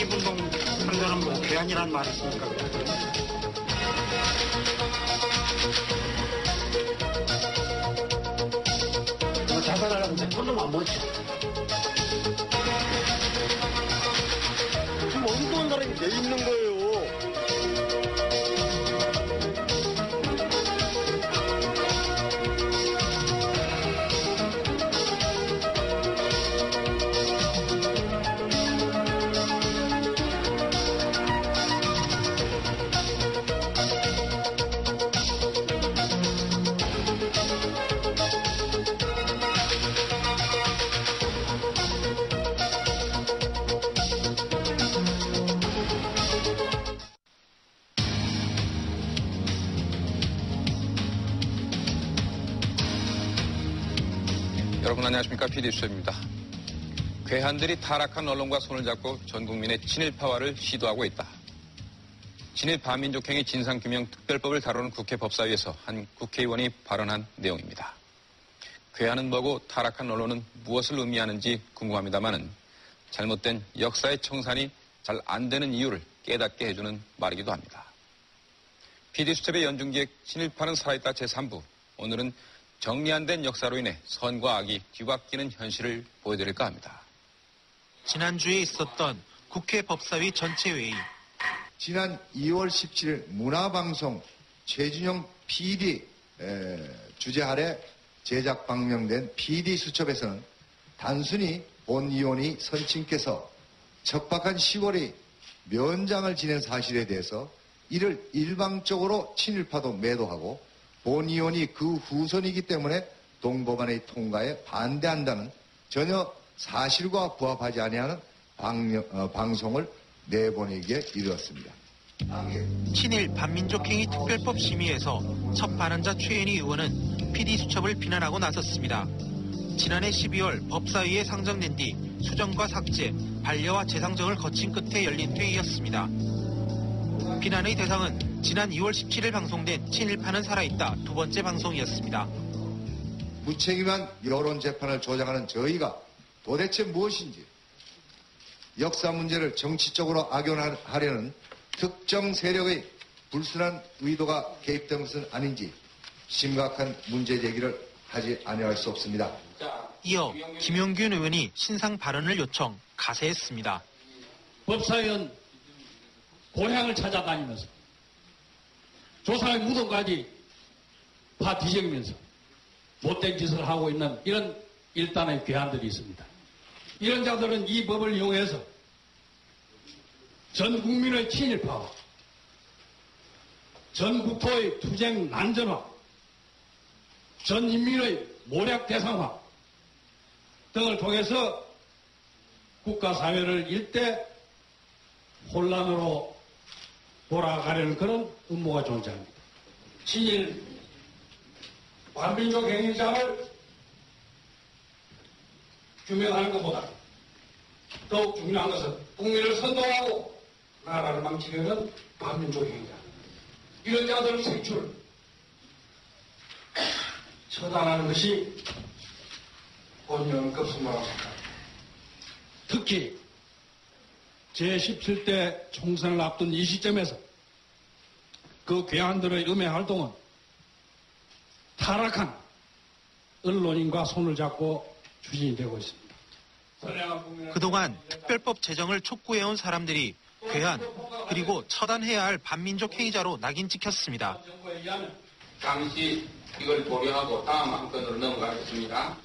독립운동 하려면 뭐 괴한이란 말이 있습니까? 자살하려고 손좀 안 보죠. 지금 엉뚱한 사람이 돼 있는 거예요. 여러분 안녕하십니까? PD수첩입니다. 괴한들이 타락한 언론과 손을 잡고 전 국민의 친일파화를 시도하고 있다. 친일 반민족행위 진상규명 특별법을 다루는 국회 법사위에서 한 국회의원이 발언한 내용입니다. 괴한은 뭐고 타락한 언론은 무엇을 의미하는지 궁금합니다만은 잘못된 역사의 청산이 잘 안 되는 이유를 깨닫게 해주는 말이기도 합니다. PD수첩의 연중기획 친일파는 살아있다 제3부. 오늘은 정리 안 된 역사로 인해 선과 악이 뒤바뀌는 현실을 보여드릴까 합니다. 지난주에 있었던 국회 법사위 전체 회의. 지난 2월 17일 문화방송 최준영 PD 주재 아래 제작 방영된 PD수첩에서는 단순히 본의원이 선친께서 척박한 10월에 면장을 지낸 사실에 대해서 이를 일방적으로 친일파도 매도하고 본의원이 그 후손이기 때문에 동법안의 통과에 반대한다는 전혀 사실과 부합하지 아니하는 방송을 내보내기에 이르렀습니다. 친일 반민족행위 특별법 심의에서 첫 발언자 최현희 의원은 PD수첩을 비난하고 나섰습니다. 지난해 12월 법사위에 상정된 뒤 수정과 삭제, 반려와 재상정을 거친 끝에 열린 회의였습니다. 비난의 대상은 지난 2월 17일 방송된 친일파는 살아있다 두 번째 방송이었습니다. 무책임한 여론재판을 조장하는 저희가 도대체 무엇인지, 역사 문제를 정치적으로 악용하려는 특정 세력의 불순한 의도가 개입된 것은 아닌지 심각한 문제 제기를 하지 아니할 수 없습니다. 이어 김용균 의원이 신상 발언을 요청, 가세했습니다. 법사위원 고향을 찾아다니면서 조상의 무덤까지 파 뒤적이면서 못된 짓을 하고 있는 이런 일단의 괴한들이 있습니다. 이런 자들은 이 법을 이용해서 전 국민의 친일파와 전 국토의 투쟁 난전화, 전 인민의 모략 대상화 등을 통해서 국가 사회를 일대 혼란으로 돌아가려는 그런 음모가 존재합니다. 친일 반민족 행위자를 규명하는 것보다 더욱 중요한 것은 국민을 선동하고 나라를 망치려는 반민족 행위자. 이런 자들을 색출, 처단하는 것이 본연 급선무라고 생각합니다. 특히 제17대 총선을 앞둔 이 시점에서 그 괴한들의 음해 활동은 타락한 언론인과 손을 잡고 추진이 되고 있습니다. 그동안 특별법 제정을 촉구해온 사람들이 괴한 그리고 처단해야 할 반민족 행위자로 낙인 찍혔습니다. 잠시 이걸 보류하고 다음 한 건으로 넘어가겠습니다.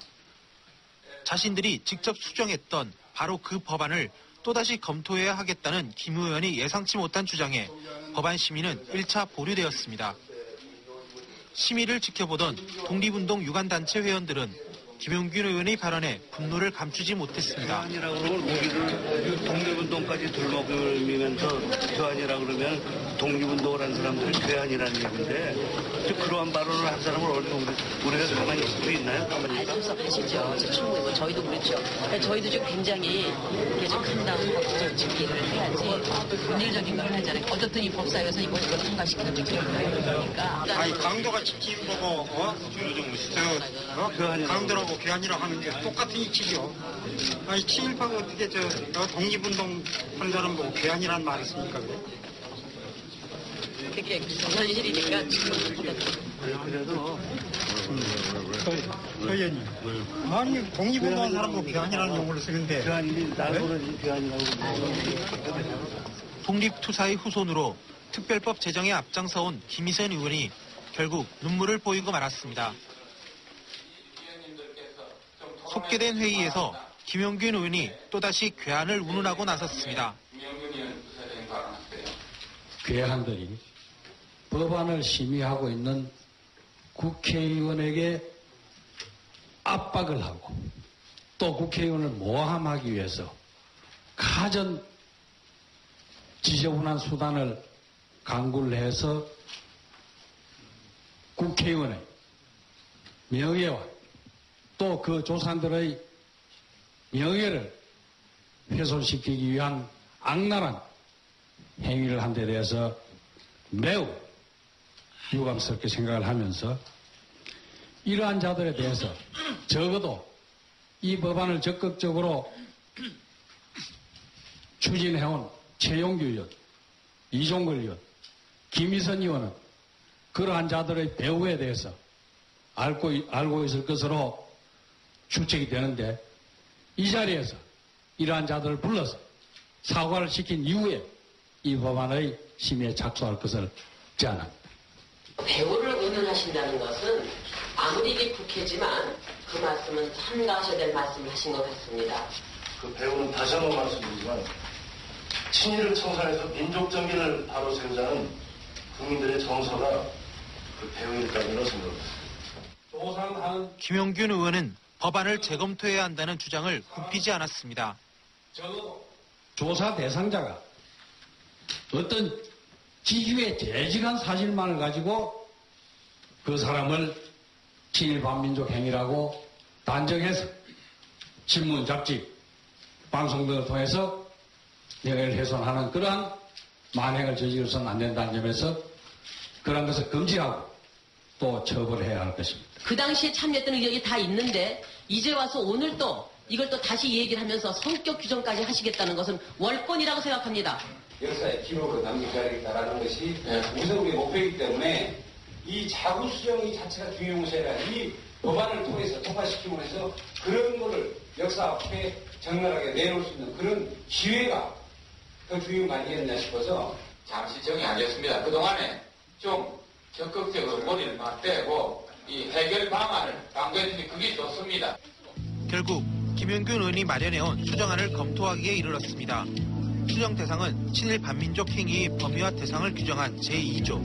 자신들이 직접 수정했던 바로 그 법안을 또다시 검토해야 하겠다는 김 의원이 예상치 못한 주장에 법안 심의는 1차 보류되었습니다. 심의를 지켜보던 독립운동 유관단체 회원들은 김용균 의원의 발언에 분노를 감추지 못했습니다. 교환이라고 그러면 우리를 독립운동까지 들먹이면서 교환이라고 그러면 독립운동을 한 사람들이 교환이라는 얘기인데 그러한 발언을 한 사람을 우리가 가만히 있을 수 있나요? 알 수 없어 가시죠. 제 친구이고 저희도 그렇죠. 저희도 지금 굉장히 한다운 법적 집기를 해야지 본질적인 걸 하잖아요. 어쨌든 이 법사위에서 이걸 통과시키는 중이니까. 아니 강도가 지킴 보고 강도로 괴한이라고 괴한이라고 하는 게 똑같은 이치죠. 아니, 친일파가 어떻게 독립운동 한 사람 보고 괴한이라는 말을 씁니까, 그래? 그게 조선실이니까 지금 그래도 의원님. 아니, 독립운동한 사람 보고 괴한이라는 용어를 쓰는데. 괴한이 날고는 괴한이라고. 독립투사의 후손으로 특별법 제정에 앞장서온 김희선 의원이 결국 눈물을 보이고 말았습니다. 속개된 회의에서 김용균 의원이 또다시 괴한을 운운하고 나섰습니다. 괴한들이 법안을 심의하고 있는 국회의원에게 압박을 하고 또 국회의원을 모함하기 위해서 가전 지저분한 수단을 강구를 해서 국회의원의 명예와 또 그 조상들의 명예를 훼손시키기 위한 악랄한 행위를 한 데 대해서 매우 유감스럽게 생각을 하면서 이러한 자들에 대해서 적어도 이 법안을 적극적으로 추진해온 최용규 의원, 이종걸 의원, 김희선 의원은 그러한 자들의 배후에 대해서 알고 있을 것으로 추측이 되는데 이 자리에서 이러한 자들을 불러서 사과를 시킨 이후에 이 법안의 심의에 착수할 것을 제안합니다. 배우를 운운하신다는 것은 아무리 이게 국회지만 그 말씀은 삼가하셔야 될 말씀을 하신 것 같습니다. 그 배우는 다시 한번 말씀드리지만 친일을 청산해서 민족 정신을 바로 세우자는 국민들의 정서가 그 배우일 따위로 생각합니다. 김용균 의원은 법안을 재검토해야 한다는 주장을 굽히지 않았습니다. 적어도 조사 대상자가 어떤 지주의 재직한 사실만을 가지고 그 사람을 친일 반민족 행위라고 단정해서 신문, 잡지, 방송 등을 통해서 명예를 훼손하는 그러한 만행을 저지르서는 안 된다는 점에서 그러한 것을 금지하고 또 처벌해야 할 것입니다. 그 당시에 참여했던 의견이 다 있는데 이제 와서 오늘 또 이걸 또 다시 얘기를 하면서 성격 규정까지 하시겠다는 것은 월권이라고 생각합니다. 역사의 기록으로 남겨야겠다라는 것이 우선 우리의 목표이기 때문에 이 자구 수정이 자체가 중요한 것이 아니라 이 법안을 통해서 통과시키고 해서 그런 거를 역사 앞에 적나라하게 내놓을 수 있는 그런 기회가 더 중요한 거 아니겠느냐 싶어서 잠시 정리하겠습니다. 그동안에 좀 적극적으로 머리를 맞대고 이 해결 방안을 강구했더니 그게 좋습니다. 결국 김용균 의원이 마련해온 수정안을 검토하기에 이르렀습니다. 수정 대상은 친일 반민족 행위의 범위와 대상을 규정한 제2조.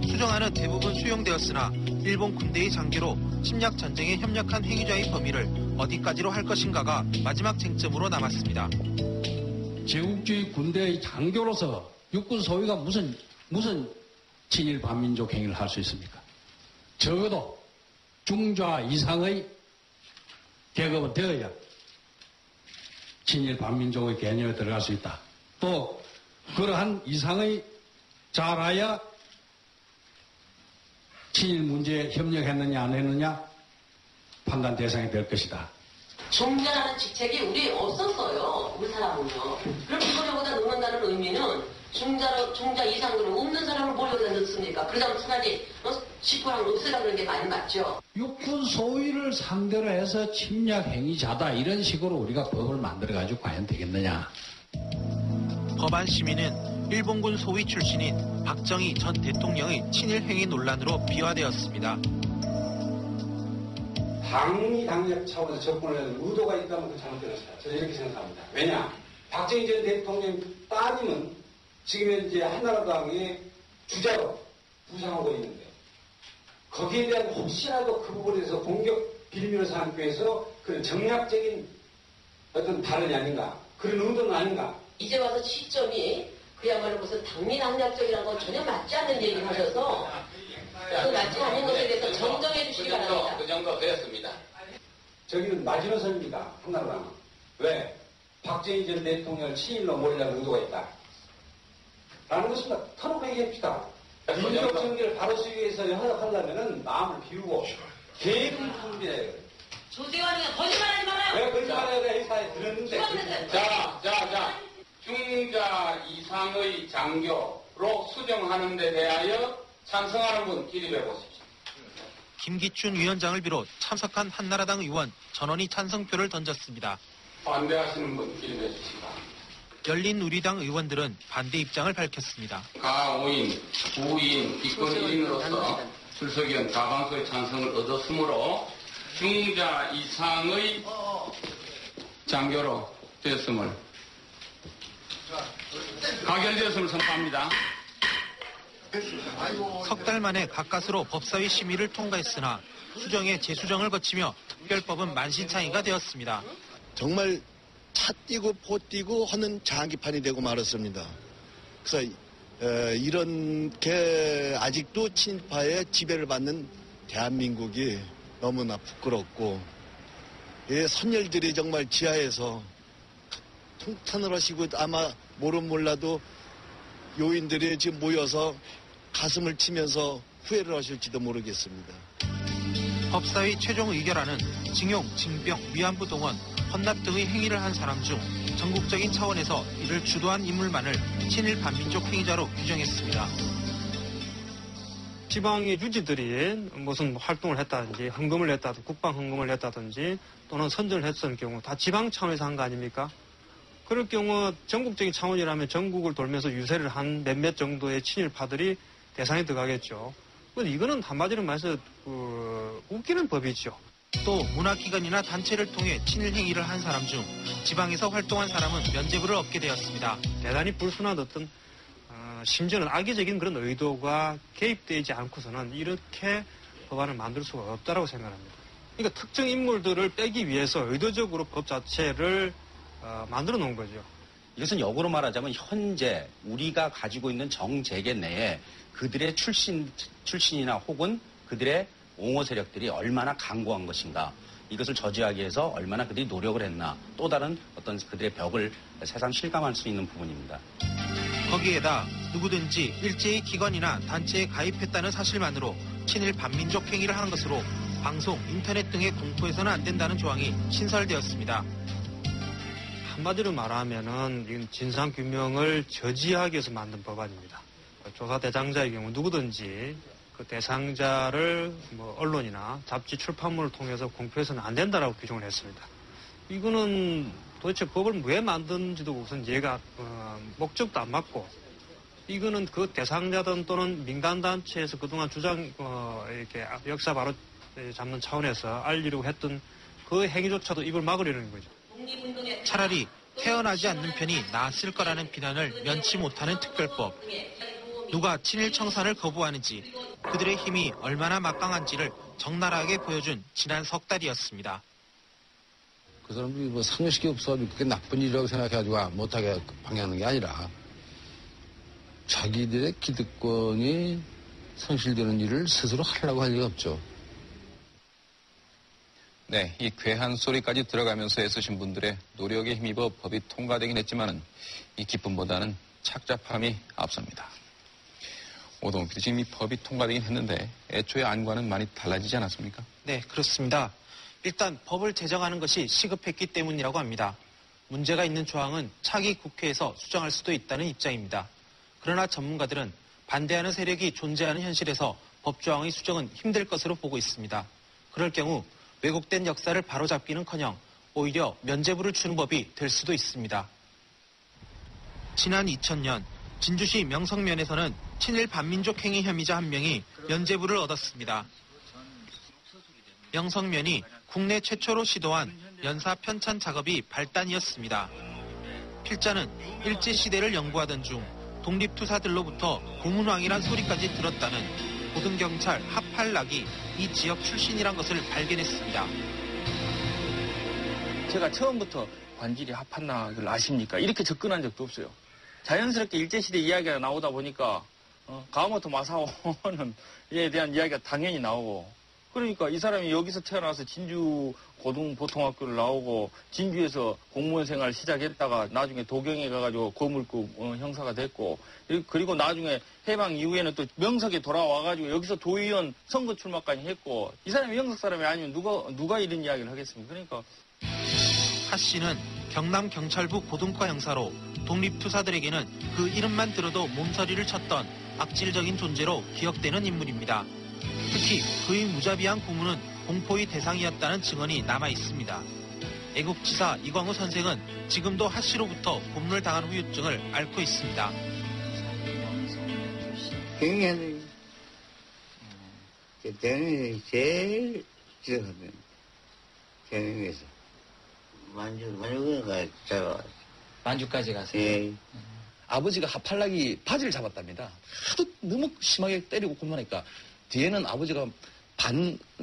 수정안은 대부분 수용되었으나 일본 군대의 장기로 침략 전쟁에 협력한 행위자의 범위를 어디까지로 할 것인가가 마지막 쟁점으로 남았습니다. 제국주의 군대의 장교로서 육군 소위가 무슨 친일 반민족 행위를 할 수 있습니까? 적어도 중좌 이상의 계급은 되어야 친일 반민족의 개념에 들어갈 수 있다. 또 그러한 이상의 자라야 친일 문제에 협력했느냐 안 했느냐 판단 대상이 될 것이다. 중자라는 직책이 우리 없었어요. 우리 사람은요. 그럼 이걸 여기다 넣는다는 의미는 중자 이상으로 없는 사람을 뭘 여기다 넣습니까? 그러자면 차라리 10%랑 없애라 그런 게 많이 맞죠. 육군 소위를 상대로 해서 침략 행위자다 이런 식으로 우리가 법을 만들어가지고 과연 되겠느냐. 법안 심의는 일본군 소위 출신인 박정희 전 대통령의 친일 행위 논란으로 비화되었습니다. 당리 당력 차원에서 접근을 하는 의도가 있다면 그 잘못되었어요. 저는 이렇게 생각합니다. 왜냐? 박정희 전 대통령 따님은 지금 현재 한나라당의 주자로 부상하고 있는데 거기에 대한 혹시라도 그 부분에서 공격 빌미를 삼기 위해서 그런 정략적인 어떤 발언이 아닌가 그런 의도는 아닌가. 이제 와서 시점이 그야말로 무슨 당리당략적이라는 건 전혀 맞지 않는 얘기를 하셔서 그 맞지 않는 것에 대해서 정정해 주시기 바랍니다. 그 정도 되었습니다. 저기는 마지노선입니다. 한나라당은. 왜? 박정희 전 대통령을 친일로 몰려는 의도가 있다. 라는 것입니다. 터놓고 얘기합시다. 민족 정기를 바로 쓰기 위해서 하려면은 마음을 비우고 개인 섭리예요. 조세환이가 거짓말하지 말아요. 왜 거짓말해야 돼? 회사에 들었는데. 자. 중자 이상의 장교로 수정하는 데 대하여 찬성하는 분 기립해 보십시오. 김기춘 위원장을 비롯 참석한 한나라당 의원 전원이 찬성표를 던졌습니다. 반대하시는 분 기립해 주시기 열린우리당 의원들은 반대 입장을 밝혔습니다. 가 5인, 부인, 기권 1인으로서 출석위원 과반수의 찬성을 얻었으므로 중자 이상의 장교로 되었음을 가결되었음을 선포합니다. 석 달 만에 가까스로 법사위 심의를 통과했으나 수정에 재수정을 거치며 특별법은 만신창이가 되었습니다. 정말 차 띄고 포 띄고 하는 장기판이 되고 말았습니다. 그래서 이렇게 아직도 친일파의 지배를 받는 대한민국이 너무나 부끄럽고 선열들이 정말 지하에서 통탄을 하시고 아마 모르면 몰라도 요인들이 지금 모여서 가슴을 치면서 후회를 하실지도 모르겠습니다. 법사위 최종 의결안은 징용, 징병, 위안부 동원, 헌납 등의 행위를 한 사람 중 전국적인 차원에서 이를 주도한 인물만을 친일 반민족 행위자로 규정했습니다. 지방의 유지들이 무슨 활동을 했다든지 헌금을 냈다든지 국방 헌금을 냈다든지 또는 선전을 했을 경우 다 지방 차원에서 한 거 아닙니까? 그럴 경우 전국적인 차원이라면 전국을 돌면서 유세를 한 몇몇 정도의 친일파들이 대상에 들어가겠죠. 이거는 한마디로 말해서 웃기는 법이죠. 또 문화기관이나 단체를 통해 친일 행위를 한 사람 중 지방에서 활동한 사람은 면죄부를 얻게 되었습니다. 대단히 불순한 어떤 심지어는 악의적인 그런 의도가 개입되지 않고서는 이렇게 법안을 만들 수가 없다고 생각합니다. 그러니까 특정 인물들을 빼기 위해서 의도적으로 법 자체를 만들어 놓은 거죠. 이것은 역으로 말하자면 현재 우리가 가지고 있는 정재계 내에 그들의 출신이나 혹은 그들의 옹호 세력들이 얼마나 강고한 것인가, 이것을 저지하기 위해서 얼마나 그들이 노력을 했나, 또 다른 어떤 그들의 벽을 새삼 실감할 수 있는 부분입니다. 거기에다 누구든지 일제히 기관이나 단체에 가입했다는 사실만으로 친일 반민족 행위를 한 것으로 방송, 인터넷 등에 공포해서는 안 된다는 조항이 신설되었습니다. 한마디로 말하면은 이건 진상규명을 저지하기 위해서 만든 법안입니다. 조사 대상자의 경우 누구든지 그 대상자를 언론이나 잡지 출판물을 통해서 공표해서는 안 된다라고 규정을 했습니다. 이거는 도대체 법을 왜 만든지도 우선 이해가 목적도 안 맞고, 이거는 그 대상자든 또는 민간단체에서 그동안 이렇게 역사 바로 잡는 차원에서 알리려고 했던 그 행위조차도 이걸 막으려는 거죠. 차라리 태어나지 않는 편이 나았을 거라는 비난을 면치 못하는 특별법. 누가 친일 청산을 거부하는지, 그들의 힘이 얼마나 막강한지를 적나라하게 보여준 지난 석 달이었습니다. 그 사람들이 상식이 없어가지고 그게 나쁜 일이라고 생각해가지고 못하게 방해하는 게 아니라 자기들의 기득권이 상실되는 일을 스스로 하려고 할 리가 없죠. 네, 이 괴한 소리까지 들어가면서 애쓰신 분들의 노력에 힘입어 법이 통과되긴 했지만은 이 기쁨보다는 착잡함이 앞섭니다. 오동훈 PD, 지금 이 법이 통과되긴 했는데 애초에 안과는 많이 달라지지 않았습니까? 네, 그렇습니다. 일단 법을 제정하는 것이 시급했기 때문이라고 합니다. 문제가 있는 조항은 차기 국회에서 수정할 수도 있다는 입장입니다. 그러나 전문가들은 반대하는 세력이 존재하는 현실에서 법 조항의 수정은 힘들 것으로 보고 있습니다. 그럴 경우 왜곡된 역사를 바로잡기는커녕 오히려 면죄부를 주는 법이 될 수도 있습니다. 지난 2000년 진주시 명성면에서는 친일 반민족 행위 혐의자 한 명이 면죄부를 얻었습니다. 명성면이 국내 최초로 시도한 연사 편찬 작업이 발단이었습니다. 필자는 일제시대를 연구하던 중 독립투사들로부터 고문왕이란 소리까지 들었다는 고등경찰 하팔락이 이 지역 출신이란 것을 발견했습니다. 제가 처음부터 관길이 하팔락을 아십니까? 이렇게 접근한 적도 없어요. 자연스럽게 일제시대 이야기가 나오다 보니까 가와모토 마사오는 이에 대한 이야기가 당연히 나오고 그러니까 이 사람이 여기서 태어나서 진주 고등보통학교를 나오고 진주에서 공무원 생활 시작했다가 나중에 도경에 가가지고 거물급 형사가 됐고 그리고 나중에 해방 이후에는 또 명석에 돌아와가지고 여기서 도의원 선거 출마까지 했고 이 사람이 명석 사람이 아니면 누가 이런 이야기를 하겠습니까? 그러니까 하 씨는 경남 경찰부 고등과 형사로 독립투사들에게는 그 이름만 들어도 몸서리를 쳤던 악질적인 존재로 기억되는 인물입니다. 특히 그의 무자비한 고문은 공포의 대상이었다는 증언이 남아 있습니다. 애국지사 이광우 선생은 지금도 하 씨로부터 고문을 당한 후유증을 앓고 있습니다. 경애는 저는 제일 싫어하는 경영에서 만주까지 가세요? 예. 아버지가 하팔락이 바지를 잡았답니다. 하도 너무 심하게 때리고 곤란하니까 뒤에는 아버지가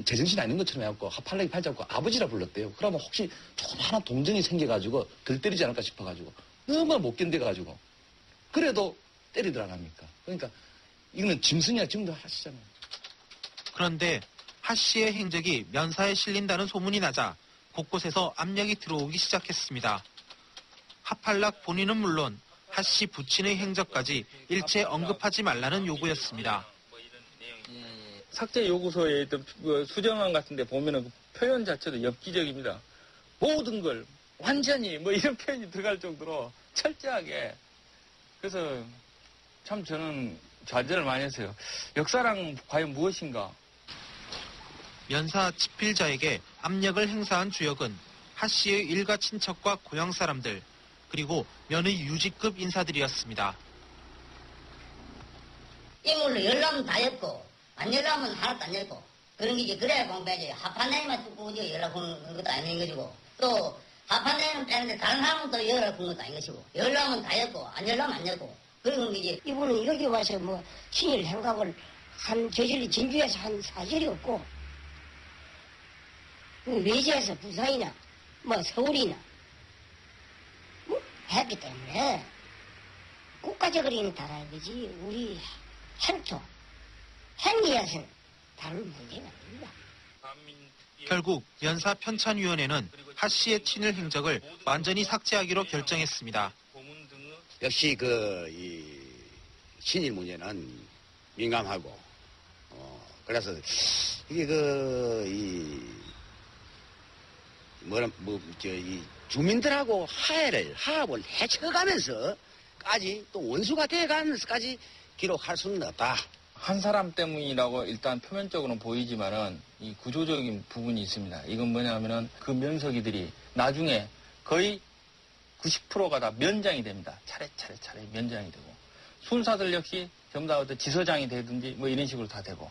제정신이 아닌 것처럼 해갖고 하팔락이 발 잡고 아버지라 불렀대요. 그러면 혹시 조금 하나 동정이 생겨가지고 덜 때리지 않을까 싶어가지고 너무 못 견뎌가지고 그래도 때리더라 합니까? 그러니까 이거는 짐승이야 지금도 하시잖아요. 그런데 하 씨의 행적이 면사에 실린다는 소문이 나자 곳곳에서 압력이 들어오기 시작했습니다. 하팔락 본인은 물론 하 씨 부친의 행적까지 일체 언급하지 말라는 요구였습니다. 삭제 요구서에 있던 수정안 같은 데 보면은 그 표현 자체도 엽기적입니다. 모든 걸 완전히 뭐 이런 표현이 들어갈 정도로 철저하게. 그래서 참 저는 좌절을 많이 했어요. 역사랑 과연 무엇인가? 면사 집필자에게 압력을 행사한 주역은 하 씨의 일가 친척과 고향 사람들 그리고 면의 유지급 인사들이었습니다. 이물로 열라면 다 였고 안 열라면 하나도 안 열고 그런 게 이제 그래야 공부해야지. 합판내만 뜯고 연락하는 것도 아닌 것이고 또 합판내는 빼는데 다른 사람은 또 연락하는 것도 아닌 것이고 열라면 다 였고 안 열라면 안 열고 그런 게 이제 이분은 여기 와서 뭐 친일 행각을 저질이 진주에서 한 사실이 없고 외지에서 부산이나 뭐 서울이나 뭐 했기 때문에 국가적으로는 다른 거지 우리 행위에서는 다룰 문제가 아닙니다. 결국 면사 편찬위원회는 하 씨의 친일 행적을 완전히 삭제하기로 결정했습니다. 역시 이 친일 문제는 민감하고 그래서 이게 이 주민들하고 화합을 해쳐가면서까지 또 원수가 돼가면서까지 기록할 수는 없다. 한 사람 때문이라고 일단 표면적으로는 보이지만은 이 구조적인 부분이 있습니다. 이건 뭐냐면은 그 면석이들이 나중에 거의 90%가 다 면장이 됩니다. 차례 면장이 되고 순사들 역시 전부 다 어떤 지서장이 되든지 뭐 이런 식으로 다 되고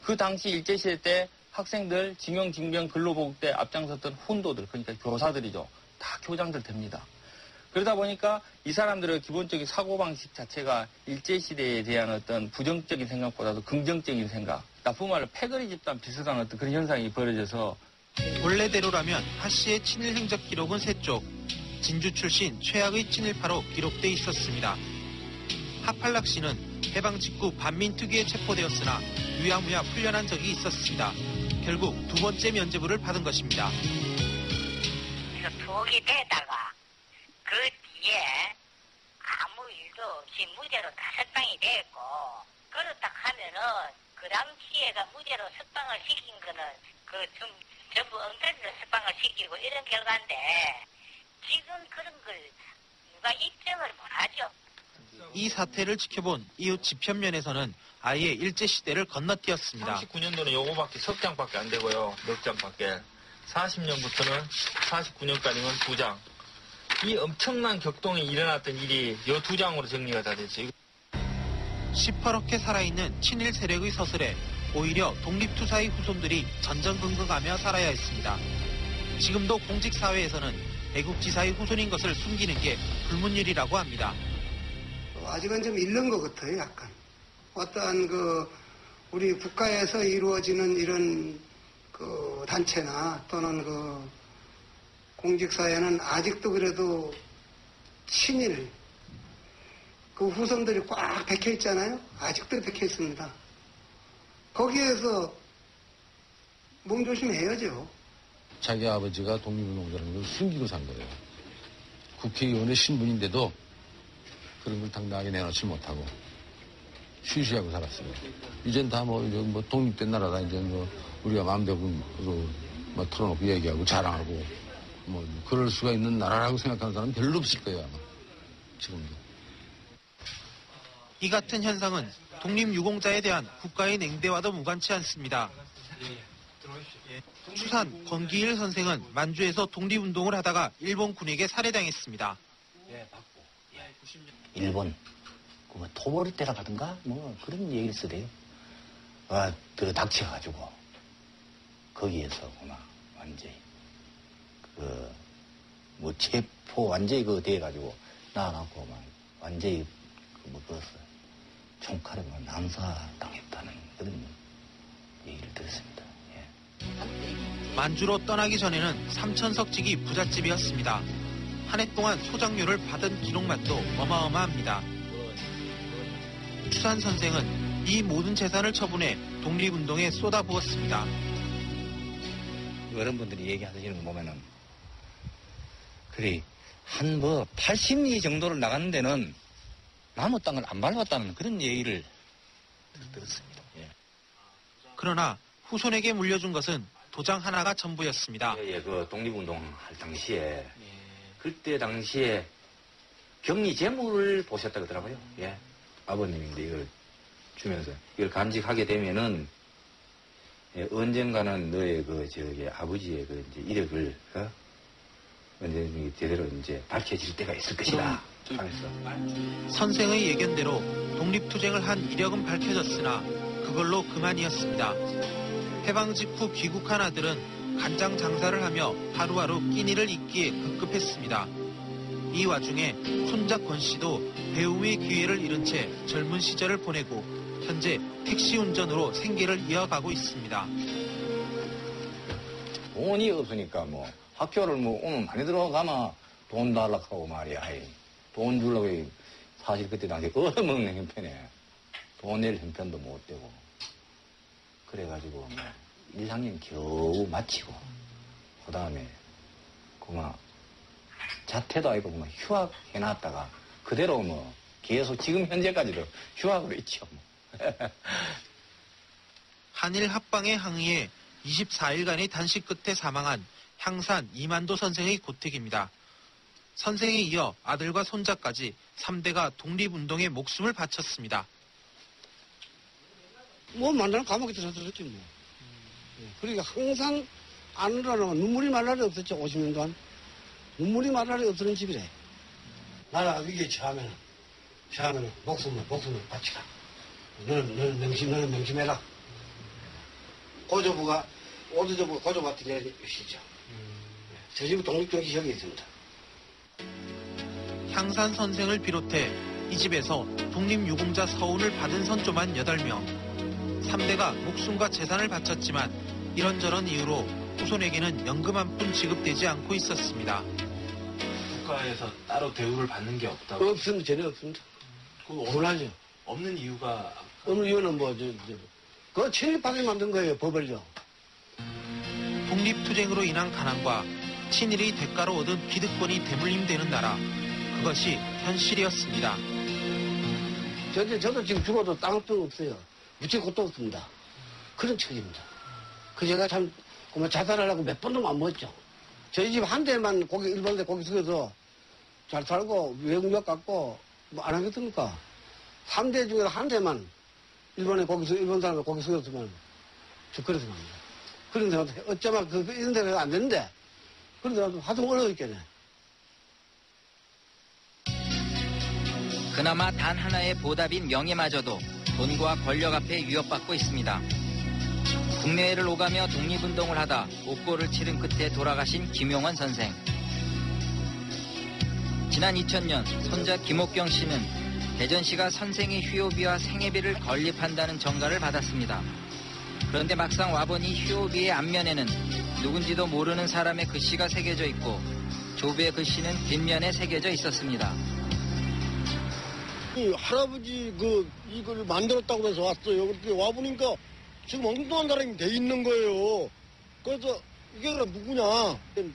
그 당시 일제시대 때 학생들 징용 징병 근로보복 때 앞장섰던 훈도들 그러니까 교사들이죠. 다 교장들 됩니다. 그러다 보니까 이 사람들의 기본적인 사고방식 자체가 일제시대에 대한 어떤 부정적인 생각보다도 긍정적인 생각, 나쁜 말로 패거리 집단 비슷한 어떤 그런 현상이 벌어져서 원래대로라면 하 씨의 친일 행적 기록은 세 쪽, 진주 출신 최악의 친일파로 기록돼 있었습니다. 하팔락 씨는 해방 직후 반민특위에 체포되었으나 유야무야 풀려난 적이 있었습니다. 결국 두 번째 면죄부를 받은 것입니다. 투옥이 되다가 그 뒤에 아무 일도 없이 무죄로 다 석방이 됐고 그렇다 하면은 그 당시에가 무죄로 석방을 시킨 거는 전부 엉터리로 석방을 시키고 이런 결과인데 지금 그런 걸 누가 입증을 못하죠. 이 사태를 지켜본 이웃 집현면에서는 아예 일제시대를 건너뛰었습니다. 39년도는 요거밖에 석장밖에 안 되고요. 몇 장밖에. 40년부터는 49년까지는 2장. 이 엄청난 격동이 일어났던 일이 이 2장으로 정리가 다 됐어요. 시퍼렇게 살아있는 친일 세력의 서슬에 오히려 독립투사의 후손들이 전전긍긍하며 살아야 했습니다. 지금도 공직사회에서는 애국지사의 후손인 것을 숨기는 게 불문율이라고 합니다. 아직은 좀 잃는 것 같아요, 약간. 어떠한 우리 국가에서 이루어지는 이런 단체나 또는 공직사회는 아직도 그래도 친일, 후손들이 꽉 박혀 있잖아요. 아직도 박혀 있습니다. 거기에서 몸조심해야죠. 자기 아버지가 독립운동자라는 걸 숨기고 산 거예요. 국회의원의 신분인데도 그런 걸 당당하게 내놓지 못하고 쉬쉬하고 살았어요. 이젠 다 뭐 독립된 나라다. 이제 뭐 우리가 마음대로 뭐 털어놓고 얘기하고 자랑하고 뭐 그럴 수가 있는 나라라고 생각하는 사람은 별로 없을 거예요, 아마. 지금도. 이 같은 현상은 독립유공자에 대한 국가의 냉대와도 무관치 않습니다. 추산 권기일 선생은 만주에서 독립운동을 하다가 일본 군에게 살해당했습니다. 일본 뭐 토벌 때라 가든가 뭐 그런 얘기를 쓰대요. 닥쳐가지고 거기에서 막 완전히 뭐 체포 완전히 돼가지고 나와갖고 막 완전히 총칼에 난사당했다는 그런 얘기를 들었습니다. 만주로 떠나기 전에는 삼천석직이 부잣집이었습니다. 한 해 동안 소장료를 받은 기록만도 어마어마합니다. 추산 선생은 이 모든 재산을 처분해 독립운동에 쏟아부었습니다. 어른분들이 얘기하시는 거 보면은 그래 한 80리 정도를 나가는 데는 나무 땅을 안 밟았다는 그런 얘기를 들었습니다. 예. 그러나 후손에게 물려준 것은 도장 하나가 전부였습니다. 그 독립운동 할 당시에 그때 당시에 격리 재물을 보셨다 그러더라고요. 예. 아버님인데 이걸 주면서 이걸 간직하게 되면은 언젠가는 너의 아버지의 이제 이력을 언제 제대로 이제 밝혀질 때가 있을 것이다. 하면서 선생의 예견대로 독립투쟁을 한 이력은 밝혀졌으나 그걸로 그만이었습니다. 해방 직후 귀국한 아들은 간장 장사를 하며 하루하루 끼니를 잇기에 급급했습니다. 이 와중에 손자 권 씨도 배움의 기회를 잃은 채 젊은 시절을 보내고 현재 택시 운전으로 생계를 이어가고 있습니다. 돈이 없으니까 학교를 오늘 많이 들어가면 돈 달라고 하고 말이야. 돈 주려고 사실 그때 당시에 얻어먹는 형편에 돈 낼 형편도 못 되고 그래가지고 1학년 겨우 마치고 그 다음에 자퇴도 아니고 휴학 해놨다가 그대로 계속 지금 현재까지도 휴학으로 있죠. 한일 합방에 항의해 24일간의 단식 끝에 사망한 향산 이만도 선생의 고택입니다. 선생에 이어 아들과 손자까지 3대가 독립운동에 목숨을 바쳤습니다. 만나는 감옥에 들어들었지 뭐. 그러니까 항상 아느라는 눈물이 말 날이 없었죠. 50년 동안. 눈물이 말 날이 없는 집이래. 나라가 위기에 처하면은 목숨을 바치라. 너는 명심해라. 고조부가 고조부한테 내려주시죠. 저 집은 독립정치협이 있습니다. 향산 선생을 비롯해 이 집에서 독립유공자 서운을 받은 선조만 8명. 3대가 목숨과 재산을 바쳤지만 이런저런 이유로 후손에게는 연금 한 푼 지급되지 않고 있었습니다. 국가에서 따로 대우를 받는 게 없다고? 없습니다. 전혀 없습니다. 원하죠. 없는 이유가? 없는 이유는 그거 친일파들이 만든 거예요. 법을요. 독립투쟁으로 인한 가난과 친일이 대가로 얻은 기득권이 대물림되는 나라. 그것이 현실이었습니다. 저도 지금 죽어도 땅도 없어요. 무척 것도 없습니다. 그런 처지입니다. 제가 참 자살하려고 몇 번도 안 먹었죠. 저희 집 한 대만 일본에 고기 숙여서 잘 살고 외국력 갖고 안 하겠습니까? 3대 중에 한 대만 일본 사람들 고기 숙였으면 저 그래서 말입니다. 그런데 어쩌면 이런 데가 안 되는데 그런데 하도 어려웠겠네. 그나마 단 하나의 보답인 명예마저도 돈과 권력 앞에 위협받고 있습니다. 국내외를 오가며 독립운동을 하다 옥고를 치른 끝에 돌아가신 김용원 선생. 지난 2000년 손자 김옥경 씨는 대전시가 선생의 휴요비와 생애비를 건립한다는 정가를 받았습니다. 그런데 막상 와보니 휴요비의 앞면에는 누군지도 모르는 사람의 글씨가 새겨져 있고 조부의 글씨는 뒷면에 새겨져 있었습니다. 할아버지 이걸 만들었다고 해서 왔어요. 그렇게 와보니까 지금 엉뚱한 사람이 돼 있는 거예요. 그래서 이게 그럼 누구냐?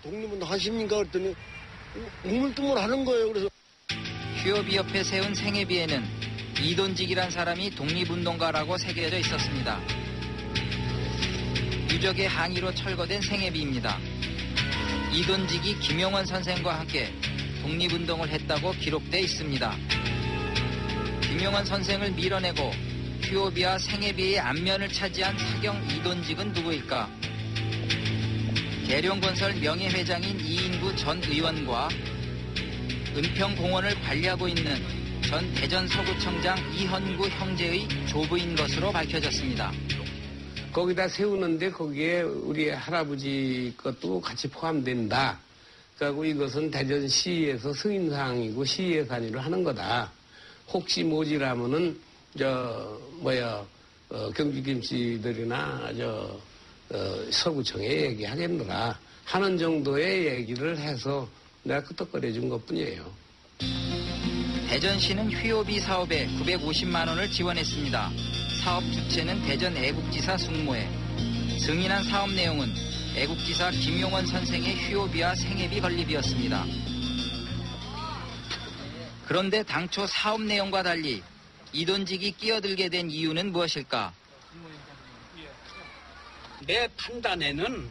독립운동 하십니까? 그랬더니 우물쭈물 하는 거예요. 그래서 휴업이 옆에 세운 생애비에는 이돈직이란 사람이 독립운동가라고 새겨져 있었습니다. 유적의 항의로 철거된 생애비입니다. 이돈직이 김용원 선생과 함께 독립운동을 했다고 기록돼 있습니다. 김용원 선생을 밀어내고 휴업이와 생애비의 안면을 차지한 사경 이돈직은 누구일까? 계룡건설 명예회장인 이인구 전 의원과 은평공원을 관리하고 있는 전 대전 서구청장 이헌구 형제의 조부인 것으로 밝혀졌습니다. 거기다 세우는데 거기에 우리 할아버지 것도 같이 포함된다. 그리고 이것은 대전시에서 승인사항이고 시예산위로 하는 거다. 혹시 모지라면은 경주김씨들이나 서구청에 얘기하겠노라 하는 정도의 얘기를 해서 내가 끄떡거려 준 것뿐이에요. 대전시는 휴업이 사업에 950만 원을 지원했습니다. 사업 주체는 대전 애국지사 숙모회. 승인한 사업 내용은 애국지사 김용원 선생의 휴업이와 생애비 건립이었습니다. 그런데 당초 사업 내용과 달리 이돈직이 끼어들게 된 이유는 무엇일까? 내 판단에는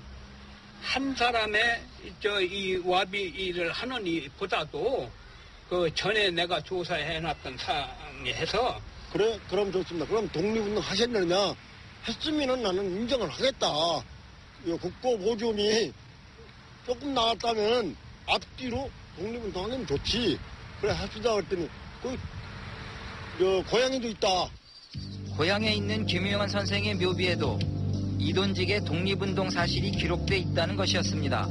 한 사람의 이 와비 일을 하는 이보다도 그 전에 내가 조사해놨던 사항에 해서 그래? 그럼 좋습니다. 그럼 독립운동 하셨느냐? 했으면은 나는 인정을 하겠다. 국고보조금이 조금 나왔다면 앞뒤로 독립운동 하면 좋지. 그래 합시다 그랬더니 고향에도 있다. 고향에 있는 김용원 선생의 묘비에도 이돈직의 독립운동 사실이 기록돼 있다는 것이었습니다.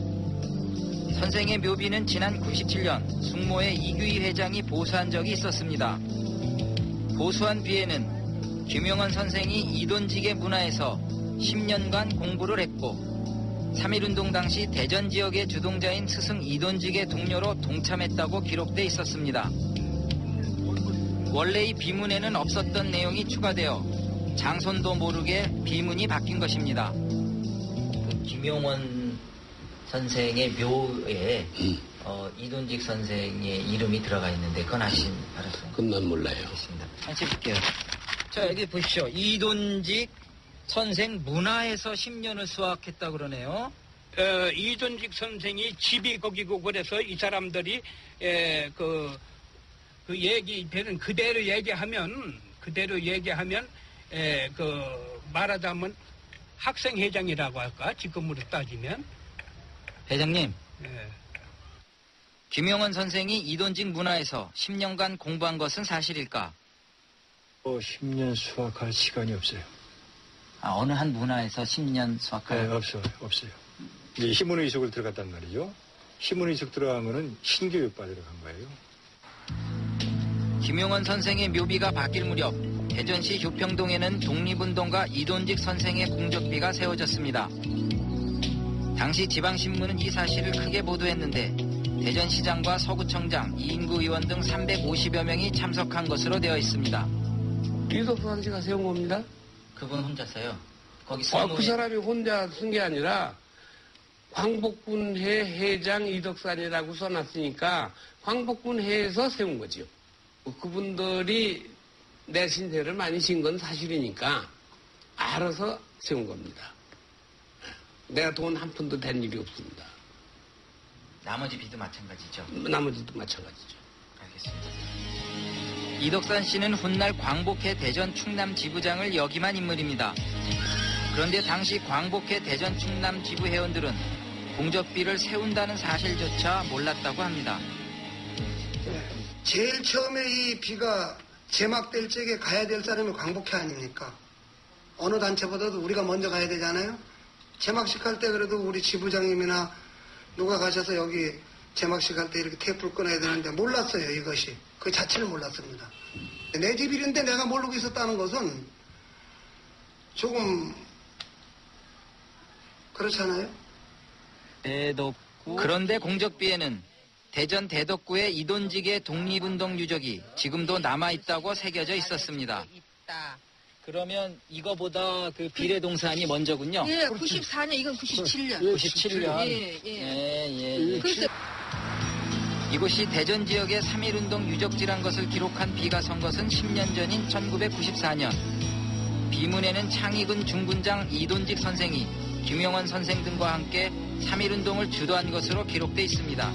선생의 묘비는 지난 97년 숙모의 이규희 회장이 보수한 적이 있었습니다. 보수한 뒤에는 김용원 선생이 이돈직의 문화에서 10년간 공부를 했고 3.1운동 당시 대전 지역의 주동자인 스승 이돈직의 동료로 동참했다고 기록돼 있었습니다. 원래 이 비문에는 없었던 내용이 추가되어 장손도 모르게 비문이 바뀐 것입니다. 김용원 선생의 묘에 이돈직 선생의 이름이 들어가 있는데 그건 알았어요? 그건 난 몰라요. 알겠습니다. 같이 볼게요. 자, 여기 보십시오. 이돈직 선생 문화에서 10년을 수학했다 그러네요. 이돈직 선생이 집이 거기고 그래서 이 사람들이 그 얘기되는 그대로 얘기하면 말하자면 학생회장이라고 할까? 지금으로 따지면. 회장님. 김용원 선생이 이돈직 문화에서 10년간 공부한 것은 사실일까? 10년 수학할 시간이 없어요. 어느 한 문화에서 10년 수학할? 네, 없어요. 이제 희문의 이속을 들어갔단 말이죠. 희문의 이속 들어간 거는 신교육 받으러 간 거예요. 김용원 선생의 묘비가 바뀔 무렵 대전시 효평동에는 독립운동가 이돈직 선생의 공적비가 세워졌습니다. 당시 지방신문은 이 사실을 크게 보도했는데 대전시장과 서구청장, 이인구 의원 등 350여 명이 참석한 것으로 되어 있습니다. 이덕산 씨가 세운 겁니다. 그분 혼자서요? 거기 그 사람이 혼자 쓴 게 아니라 광복군회 회장 이덕산이라고 써놨으니까 광복군회에서 세운 거죠. 그분들이 내 신세를 많이 진 건 사실이니까 알아서 세운 겁니다. 내가 돈 한 푼도 댄 일이 없습니다. 나머지 비도 마찬가지죠? 나머지도 마찬가지죠. 알겠습니다. 이덕산 씨는 훗날 광복회 대전 충남 지부장을 역임한 인물입니다. 그런데 당시 광복회 대전 충남 지부 회원들은 공적비를 세운다는 사실조차 몰랐다고 합니다. 제일 처음에 이 비가 제막될 적에 가야 될 사람이 광복회 아닙니까? 어느 단체보다도 우리가 먼저 가야 되잖아요. 제막식 할 때 그래도 우리 지부장님이나 누가 가셔서 여기 제막식 할 때 이렇게 테이프를 끊어야 되는데 몰랐어요, 이것이. 그 자체를 몰랐습니다. 내 집 일인데 내가 모르고 있었다는 것은 조금 그렇잖아요. 그런데 공적비에는 대전 대덕구의 이돈직의 독립운동 유적이 지금도 남아있다고 새겨져 있었습니다. 그러면 이거보다 그 비례동산이 먼저군요. 예, 94년, 이건 97년. 97년. 예. 그래서 이곳이 대전 지역의 3.1운동 유적지란 것을 기록한 비가 선 것은 10년 전인 1994년. 비문에는 창의군 중군장 이돈직 선생이 김용원 선생 등과 함께 3.1운동을 주도한 것으로 기록돼 있습니다.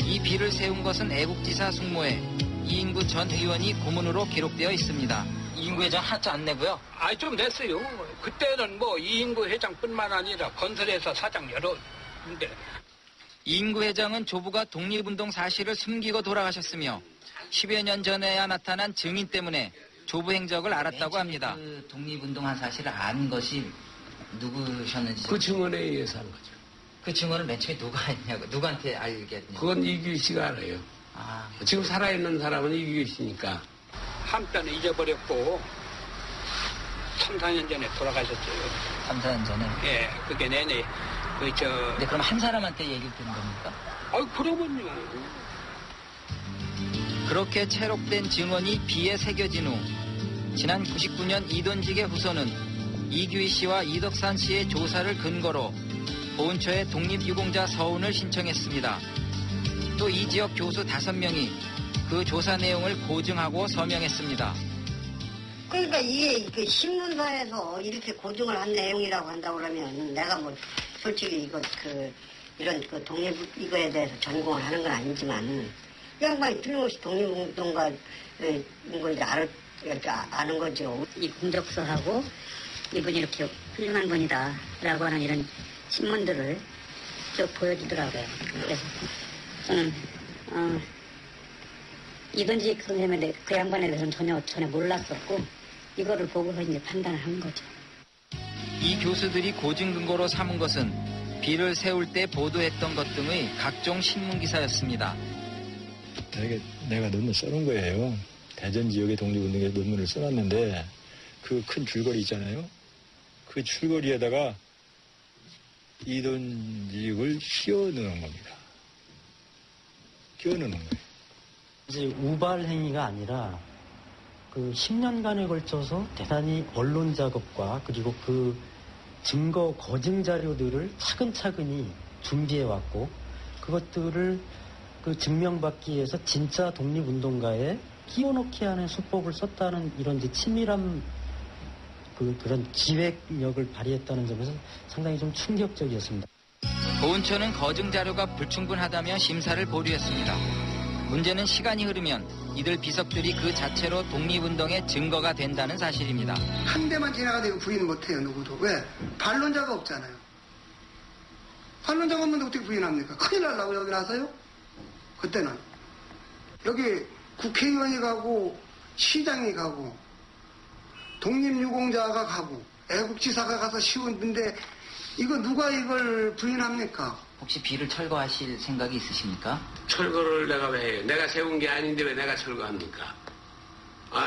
이 비를 세운 것은 애국지사 숙모에 이인구 전 의원이 고문으로 기록되어 있습니다. 이인구 회장 하자 안 내고요? 좀 냈어요. 그때는 뭐 이인구 회장뿐만 아니라 건설회사 사장 여러 군데. 이인구 회장은 조부가 독립운동 사실을 숨기고 돌아가셨으며 10여 년 전에야 나타난 증인 때문에 조부 행적을 알았다고 합니다. 그 독립운동한 사실을 안 것이 누구셨는지. 그 증언에 의해서 한 거죠. 그 증언을 맨 처음에 누가 했냐고, 누구한테 알게 했냐고. 그건 이규 씨가 알아요. 지금 살아있는 사람은 이규 씨니까. 한편 잊어버렸고 3, 4년 전에 돌아가셨어요. 3, 4년 전에? 예, 그게 내내 근데 그럼 한 사람한테 얘기를 듣는 겁니까? 그러면요. 그렇게 체록된 증언이 비에 새겨진 후 지난 99년 이돈직의 후손은 이규희 씨와 이덕산 씨의 조사를 근거로 보훈처에 독립유공자 서훈을 신청했습니다. 또 이 지역 교수 5명이 그 조사 내용을 고증하고 서명했습니다. 그러니까 이게 그 신문사에서 이렇게 고증을 한 내용이라고 한다고 그러면 내가 뭐 솔직히 이런 그 독립 이거에 대해서 전공을 하는 건 아니지만 이 양반이 틀림없이 독립운동가인 건지 아는 거죠. 이 공적서하고 이분이 이렇게 훌륭한 분이다라고 하는 이런 신문들을 쭉 보여주더라고요. 그래서 저는 이돈직 선생님에 그 양반에 대해서는 전혀 몰랐었고 이거를 보고서 이제 판단을 한 거죠. 이 교수들이 고증 근거로 삼은 것은 비를 세울 때 보도했던 것 등의 각종 신문 기사였습니다. 내가 논문 써놓은 거예요. 대전 지역의 독립운동에 논문을 써놨는데 그 큰 줄거리 있잖아요. 그 줄거리에다가 이돈직을 씌워넣은 겁니다. 끼워넣는 거예요. 이제 우발 행위가 아니라 그 10년간에 걸쳐서 대단히 언론 작업과 그리고 그 증거 거증 자료들을 차근차근히 준비해 왔고 그것들을 그 증명받기 위해서 진짜 독립운동가에 끼워넣기 하는 수법을 썼다는 이런 이제 치밀한 그런 기획력을 발휘했다는 점에서 상당히 좀 충격적이었습니다. 보훈처는 거증 자료가 불충분하다며 심사를 보류했습니다. 문제는 시간이 흐르면 이들 비석들이 그 자체로 독립운동의 증거가 된다는 사실입니다. 한 대만 지나가도 부인 못해요, 누구도. 왜? 반론자가 없잖아요. 반론자가 없는데 어떻게 부인합니까? 큰일 날라고 여기 나서요? 그때는. 여기 국회의원이 가고 시장이 가고 독립유공자가 가고 애국지사가 가서 씌우는데 이거 누가 이걸 부인합니까? 혹시 비를 철거하실 생각이 있으십니까? 철거를 내가 왜 해요? 내가 세운 게 아닌데 왜 내가 철거합니까?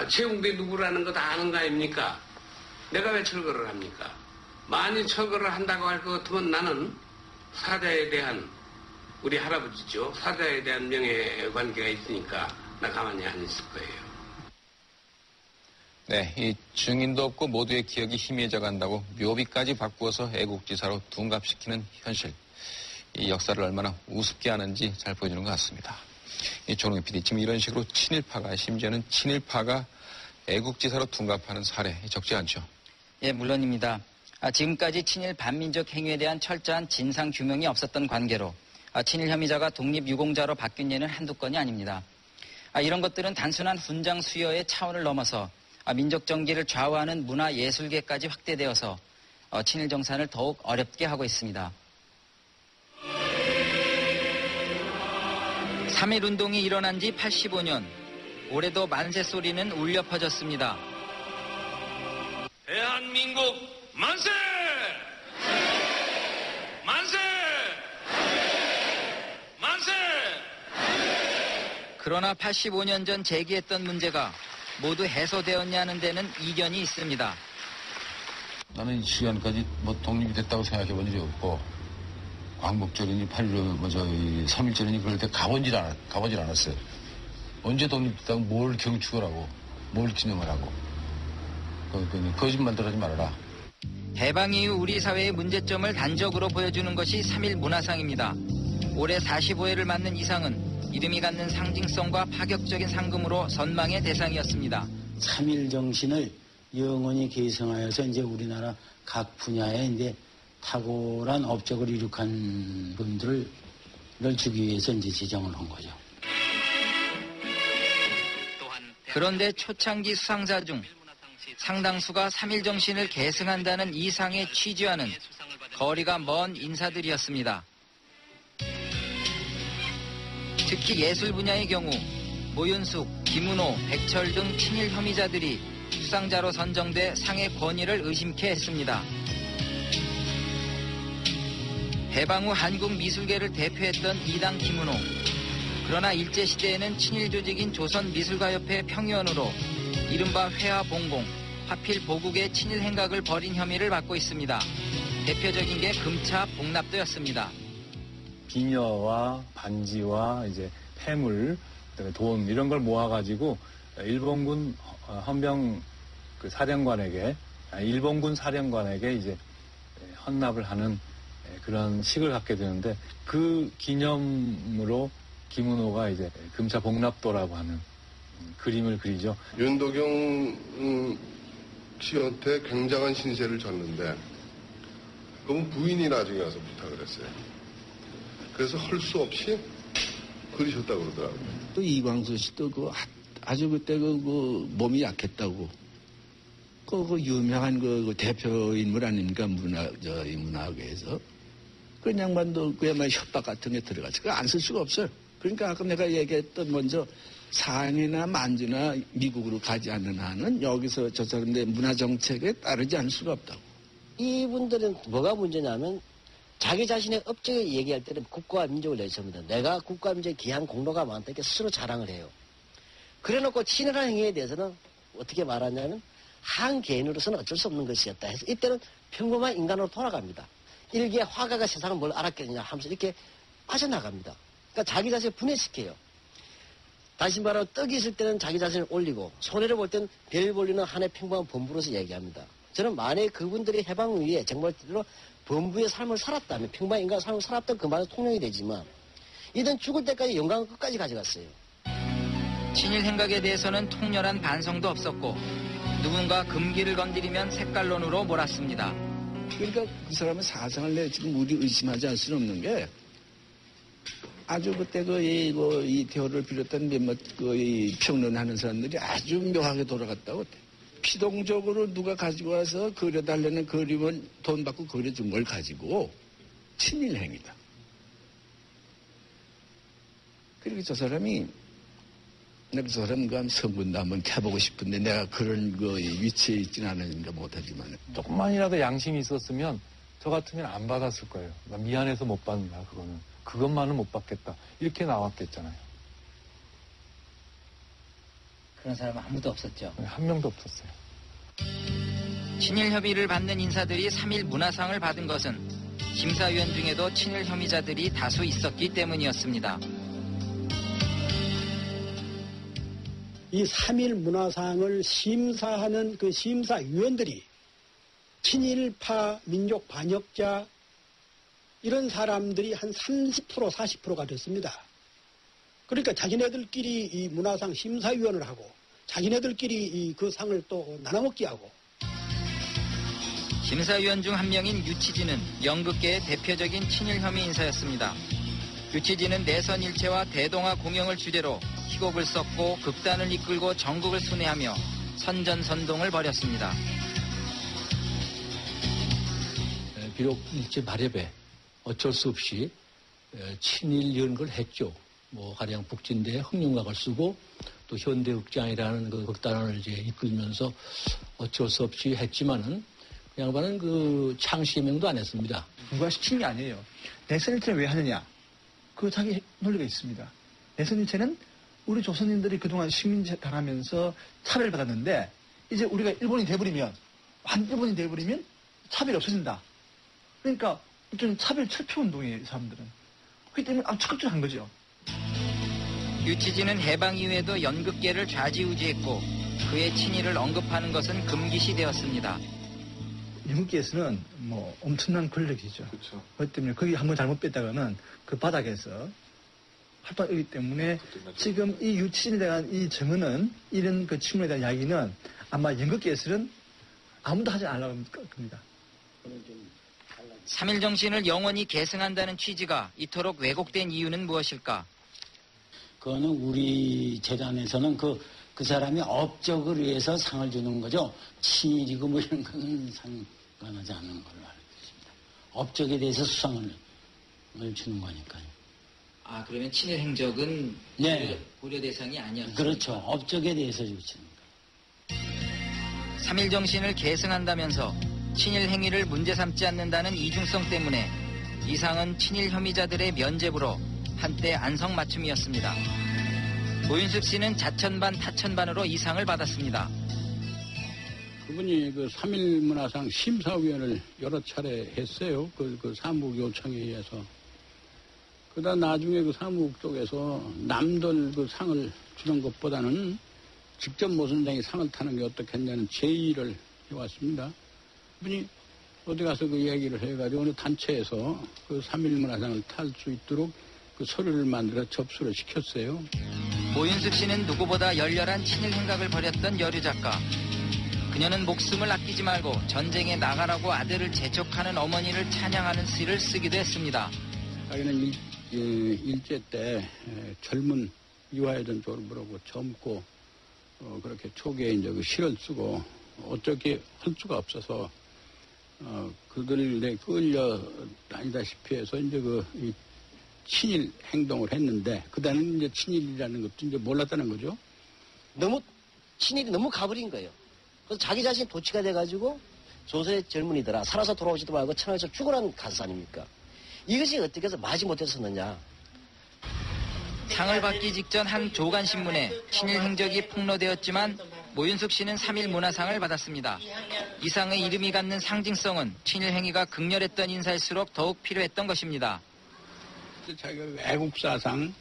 세운 게 누구라는 거 다 아는 거 아닙니까? 내가 왜 철거를 합니까? 만일 철거를 한다고 할 것 같으면 나는 사자에 대한 우리 할아버지죠. 사자에 대한 명예관계가 있으니까 나 가만히 안 있을 거예요. 네, 이 증인도 없고 모두의 기억이 희미해져 간다고 묘비까지 바꾸어서 애국지사로 둔갑시키는 현실. 이 역사를 얼마나 우습게 하는지 잘 보여주는 것 같습니다. 이 조롱희 PD, 지금 이런 식으로 친일파가, 심지어는 친일파가 애국지사로 둔갑하는 사례 적지 않죠? 예, 물론입니다. 지금까지 친일 반민족 행위에 대한 철저한 진상 규명이 없었던 관계로 친일 혐의자가 독립유공자로 바뀐 예는 한두 건이 아닙니다. 이런 것들은 단순한 훈장 수여의 차원을 넘어서 민족 정기를 좌우하는 문화 예술계까지 확대되어서 친일 정산을 더욱 어렵게 하고 있습니다. 3.1운동이 일어난 지 85년, 올해도 만세 소리는 울려 퍼졌습니다. 대한민국 만세! 만세! 만세! 그러나 85년 전 제기했던 문제가 모두 해소되었냐는 데는 이견이 있습니다. 나는 이 시간까지 뭐 독립이 됐다고 생각해 본 일이 없고, 광복절이니 8.15, 3.1절이니 그럴 때 가보질 않았어요. 언제 독립됐다고 뭘 경축을 하고, 뭘 기념을 하고. 거짓말들 하지 말아라. 해방 이후 우리 사회의 문제점을 단적으로 보여주는 것이 3.1 문화상입니다. 올해 45회를 맞는 이 상은 이름이 갖는 상징성과 파격적인 상금으로 선망의 대상이었습니다. 3.1 정신을 영원히 계승하여서 이제 우리나라 각 분야에 이제 탁월한 업적을 이룩한 분들을 주기 위해서 이제 지정을 한 거죠. 그런데 초창기 수상자 중 상당수가 3.1 정신을 계승한다는 이 상의 취지와는 거리가 먼 인사들이었습니다. 특히 예술 분야의 경우 모윤숙, 김은호, 백철 등 친일 혐의자들이 수상자로 선정돼 상의 권위를 의심케 했습니다. 해방 후 한국 미술계를 대표했던 이당 김은호. 그러나 일제시대에는 친일 조직인 조선미술가협회 평의원으로 이른바 회화봉공, 하필 보국의 친일 행각을 벌인 혐의를 받고 있습니다. 대표적인 게 금차 복납도였습니다. 비녀와 반지와 이제 폐물, 그다음에 돈 이런 걸 모아가지고 일본군 헌병 그 사령관에게 일본군 사령관에게 이제 헌납을 하는 그런 식을 갖게 되는데 그 기념으로 김은호가 이제 금차 복납도라고 하는 그림을 그리죠. 윤도경 씨한테 굉장한 신세를 졌는데 그분 부인이 나중에 와서 부탁을 했어요. 그래서 할 수 없이 그리셨다고 그러더라고요. 또 이광수 씨도 아주 그때 그 몸이 약했다고. 그 유명한 그 대표 인물 아닙니까? 이 문화계에서. 그 양반도 그야말로 협박 같은 게 들어가지. 그거 안 쓸 수가 없어요. 그러니까 아까 내가 얘기했던 먼저 상해나 만주나 미국으로 가지 않는 한은 여기서 저 사람들의 문화정책에 따르지 않을 수가 없다고. 이분들은 뭐가 문제냐면 자기 자신의 업적을 얘기할 때는 국가와 민족을 내세웁니다. 내가 국가와 민족에 기한 공로가 많다 이렇게 스스로 자랑을 해요. 그래놓고 친일한 행위에 대해서는 어떻게 말하냐면 한 개인으로서는 어쩔 수 없는 것이었다 해서 이때는 평범한 인간으로 돌아갑니다. 일개 화가가 세상을 뭘 알았겠느냐 하면서 이렇게 빠져나갑니다. 그러니까 자기 자신을 분해시켜요. 다시 말하면 떡이 있을 때는 자기 자신을 올리고 손해를 볼 때는 별 볼리는 한해 평범한 범부로서 얘기합니다. 저는 만약에 그분들이 해방 후에 정말로 범부의 삶을 살았다면 평범한 인간의 삶을 살았던 그 말은 통용이 되지만 이들은 죽을 때까지 영광을 끝까지 가져갔어요. 친일 행각에 대해서는 통렬한 반성도 없었고 누군가 금기를 건드리면 색깔론으로 몰았습니다. 그러니까 그 사람의 사상을 지금 우리 의심하지 않을 수는 없는 게 아주 그때 이 대호를 비롯한 몇몇 평론하는 사람들이 아주 묘하게 돌아갔다고. 피동적으로 누가 가지고 와서 그려달라는 그림은 돈 받고 그려준 걸 가지고 친일 행위다. 그리고 저 사람이 내가 저 사람과 성분도 한번 켜보고 싶은데 내가 그런 위치에 있지는 않으니까 못하지만 조금만이라도 양심이 있었으면 저 같으면 안 받았을 거예요. 나 미안해서 못 받는다. 그것만은 못 받겠다. 이렇게 나왔겠잖아요. 그런 사람은 아무도 없었죠. 한 명도 없었어요. 친일 혐의를 받는 인사들이 3.1 문화상을 받은 것은 심사위원 중에도 친일 혐의자들이 다수 있었기 때문이었습니다. 이 3.1 문화상을 심사하는 그 심사위원들이 친일파 민족 반역자 이런 사람들이 한 30% 40%가 됐습니다. 그러니까 자기네들끼리 이 문화상 심사위원을 하고 자기네들끼리 그 상을 또 나눠먹기 하고. 심사위원 중 한 명인 유치진은 연극계의 대표적인 친일 혐의 인사였습니다. 유치진은 내선 일체와 대동아 공영을 주제로 희곡을 썼고 극단을 이끌고 전국을 순회하며 선전선동을 벌였습니다. 비록 일제 발협에 어쩔 수 없이 친일 연극을 했죠. 가령 북진대에 흥룡각을 쓰고 또 현대극장이라는 그 극단을 이제 이끌면서 어쩔 수 없이 했지만은 그 양반은 창시명도 안 했습니다. 누가 시킨 게 아니에요. 내선일체를 왜 하느냐? 그 자기 논리가 있습니다. 내선일체는 우리 조선인들이 그동안 식민지당하면서 차별받았는데 이제 우리가 일본이 돼버리면 완일본이 돼버리면 차별이 없어진다. 그러니까 좀 차별 철폐운동이에요. 이 사람들은. 그렇기 때문에 아주 적극적으로 한 거죠. 유치진은 해방 이후에도 연극계를 좌지우지했고 그의 친일을 언급하는 것은 금기시 되었습니다. 영국에서는 뭐 엄청난 권력이죠. 그렇죠. 그렇기 때문에 거기 한번 잘못 뺐다가는 그 바닥에서 활동하기 때문에 지금 이 유친에 대한 이 증언은 이런 그 친문에 대한 이야기는 아마 영국에서는 아무도 하지 않으려고 겁니다. 3.1 정신을 영원히 계승한다는 취지가 이토록 왜곡된 이유는 무엇일까? 그거는 우리 재단에서는 그 사람이 업적을 위해서 상을 주는 거죠. 친일이고 뭐 이런 거는 상관하지 않는 걸로 알고 있습니다. 업적에 대해서 수상을 주는 거니까요. 아, 그러면 친일 행적은 네. 고려 대상이 아니었습니까? 그렇죠. 업적에 대해서 주시는 거예요. 3.1 정신을 계승한다면서 친일 행위를 문제 삼지 않는다는 이중성 때문에 이상은 친일 혐의자들의 면죄부로 한때 안성맞춤이었습니다. 모윤숙 씨는 자천반 타천반으로 이상을 받았습니다. 그분이 그 3.1 문화상 심사위원을 여러 차례 했어요. 그 사무국 요청에 의해서. 그러다 나중에 그 사무국 쪽에서 남들 그 상을 주는 것보다는 직접 모 선생이 상을 타는 게 어떻겠냐는 제의를 해왔습니다. 그분이 어디 가서 그 얘기를 해가지고 어느 단체에서 그 3.1 문화상을 탈 수 있도록 그 서류를 만들어 접수를 시켰어요. 모윤숙 씨는 누구보다 열렬한 친일 행각을 벌였던 여류 작가. 그녀는 목숨을 아끼지 말고 전쟁에 나가라고 아들을 재촉하는 어머니를 찬양하는 시를 쓰기도 했습니다. 자기는 일제 때 젊은 이화여전 졸업하고 젊고 그렇게 초기에 이제 그 시를 쓰고 어떻게 할 수가 없어서 그들에 끌려 다니다시피 해서 이제 이 친일 행동을 했는데 그다음에 이제 친일이라는 것도 이제 몰랐다는 거죠. 친일이 너무 가버린 거예요. 그래서 자기 자신이 도취가 돼가지고 조선의 젊은이들아 살아서 돌아오지도 말고 천하에서 죽으라는 가사 아닙니까? 이것이 어떻게 해서 마지 못해서 썼느냐. 상을 받기 직전 한 조간신문에 친일 행적이 폭로되었지만 모윤숙 씨는 3.1 문화상을 받았습니다. 이 상의 이름이 갖는 상징성은 친일 행위가 극렬했던 인사일수록 더욱 필요했던 것입니다. 자기가 외국사상,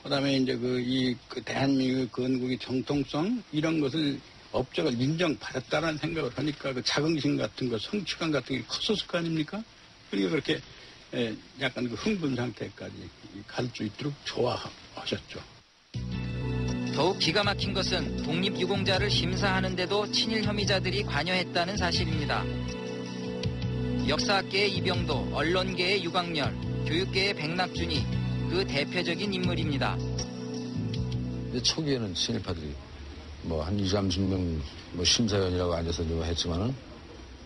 그 다음에 이제 그 대한민국의 건국의 정통성, 이런 것을 업적을 인정받았다라는 생각을 하니까 그 자긍심 같은 거, 성취감 같은 게 컸었을 거 아닙니까? 그러니까 그렇게 약간 그 흥분 상태까지 갈 수 있도록 좋아하셨죠. 더욱 기가 막힌 것은 독립유공자를 심사하는데도 친일 혐의자들이 관여했다는 사실입니다. 역사학계의 이병도, 언론계의 유광열, 교육계의 백낙준이 그 대표적인 인물입니다. 초기에는 친일파들이 한 20, 30명 심사위원이라고 앉아서 했지만은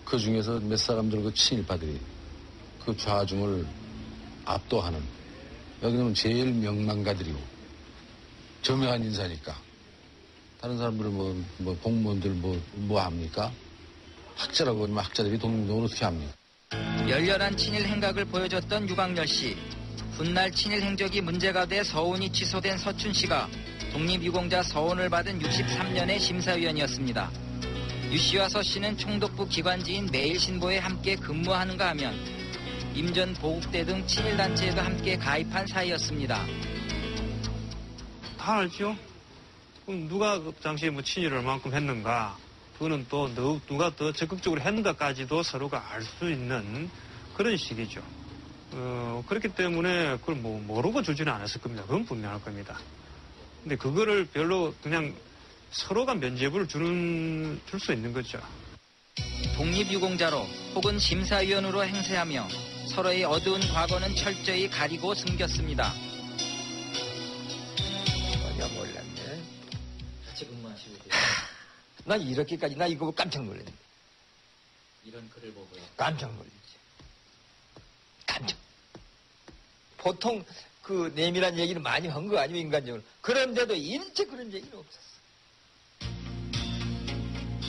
그 중에서 몇 사람들 그 친일파들이 그 좌중을 압도하는 여기는 제일 명망가들이고 저명한 인사니까 다른 사람들은 공무원들 뭐 합니까? 학자라고 하면 학자들이 독립운동을 어떻게 합니까? 열렬한 친일 행각을 보여줬던 유광열 씨. 훗날 친일 행적이 문제가 돼 서운이 취소된 서춘 씨가 독립유공자 서운을 받은 63년의 심사위원이었습니다. 유 씨와 서 씨는 총독부 기관지인 매일신보에 함께 근무하는가 하면 임전 보국대 등 친일단체에도 함께 가입한 사이였습니다. 다 알죠? 그럼 누가 그 당시에 친일을 얼만큼 했는가, 그거는 또 누가 더 적극적으로 했는가까지도 서로가 알 수 있는 그런 시기죠. 그렇기 때문에 그걸 모르고 주지는 않았을 겁니다. 그건 분명할 겁니다. 근데 그거를 별로 그냥 서로가 면죄부를 줄 수 있는 거죠. 독립유공자로 혹은 심사위원으로 행세하며 서로의 어두운 과거는 철저히 가리고 숨겼습니다. 전혀 몰랐네. 같이 근무하시고 나 이렇게까지 나 이거 깜짝 놀랐네. 이런 글을 보고요. 깜짝 놀랐지. 보통 그 내밀한 얘기는 많이 한 거 아니면 인간적으로. 그런데도 일체 그런 얘기는 없었어.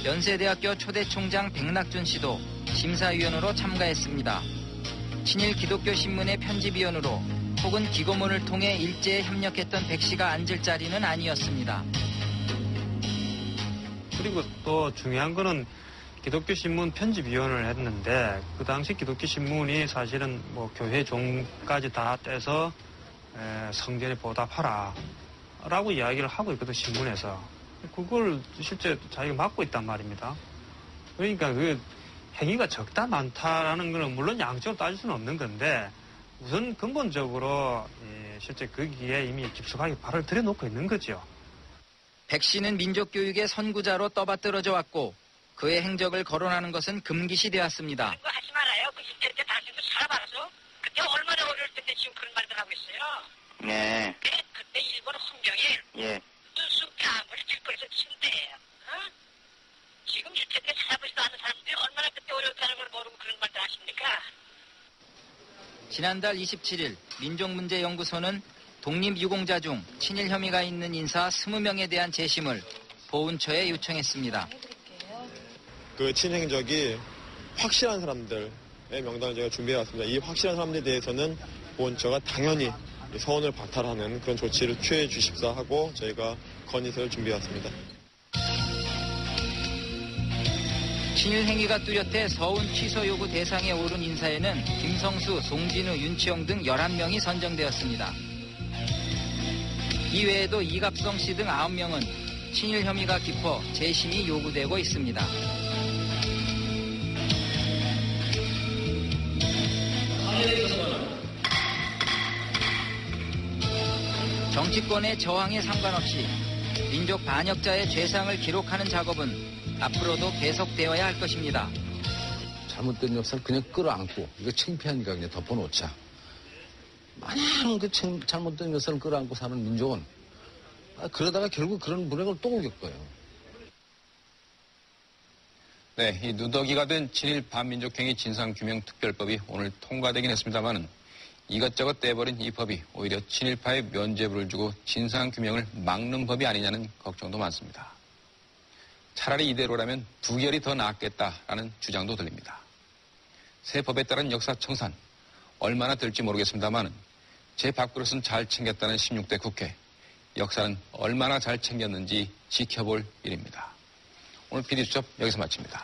연세대학교 초대 총장 백낙준 씨도 심사위원으로 참가했습니다. 친일 기독교 신문의 편집위원으로 혹은 기고문을 통해 일제에 협력했던 백 씨가 앉을 자리는 아니었습니다. 그리고 또 중요한 거는 기독교 신문 편집위원을 했는데 그 당시 기독교 신문이 사실은 교회 종까지 다 떼서 성전에 보답하라 라고 이야기를 하고 있거든, 신문에서. 그걸 실제 자기가 맡고 있단 말입니다. 그러니까 그 행위가 적다 많다라는 것은 물론 양적으로 따질 수는 없는 건데 우선 근본적으로 실제 거기에 이미 깊숙하게 발을 들여놓고 있는 거죠. 백 씨는 민족교육의 선구자로 떠받들어져 왔고 그의 행적을 거론하는 것은 금기시 되었습니다. 그거 하지 말아요. 그 시대 때 당신도 살아봐서 그때 얼마나 어려울 텐데 지금 그런 말들 하고 있어요. 네. 그때 일본 헌병이 예. 투수 감을 길거리에서 친대예요. 지금 유태들이 살아보지도 않은 사람들이 얼마나 그때 어려웠다는 걸 모르고 그런 말들 하십니까? 지난달 27일 민족문제연구소는 독립유공자 중 친일 혐의가 있는 인사 20명에 대한 재심을 보훈처에 요청했습니다. 그 친행적이 확실한 사람들의 명단을 제가 준비해왔습니다. 이 확실한 사람들에 대해서는 보훈처가 당연히 서원을 박탈하는 그런 조치를 취해 주십사 하고 저희가 건의서를 준비해왔습니다. 친일 행위가 뚜렷해 서운 취소 요구 대상에 오른 인사에는 김성수, 송진우, 윤치영 등 11명이 선정되었습니다. 이외에도 이갑성 씨 등 9명은 친일 혐의가 깊어 재심이 요구되고 있습니다. 정치권의 저항에 상관없이 민족 반역자의 죄상을 기록하는 작업은 앞으로도 계속되어야 할 것입니다. 잘못된 역사를 그냥 끌어안고 이거 창피하니까 그냥 덮어놓자. 마냥 그 잘못된 역사를 끌어안고 사는 민족은 그러다가 결국 그런 불행을 또 겪을 거예요. 네, 이 누더기가 된 친일 반민족행위 진상규명특별법이 오늘 통과되긴 했습니다만은 이것저것 떼버린 이 법이 오히려 친일파에 면죄부를 주고 진상규명을 막는 법이 아니냐는 걱정도 많습니다. 차라리 이대로라면 부결이 더 낫겠다라는 주장도 들립니다. 새 법에 따른 역사 청산 얼마나 될지 모르겠습니다만은 제 밥그릇은 잘 챙겼다는 16대 국회 역사는 얼마나 잘 챙겼는지 지켜볼 일입니다. 오늘 PD수첩 여기서 마칩니다.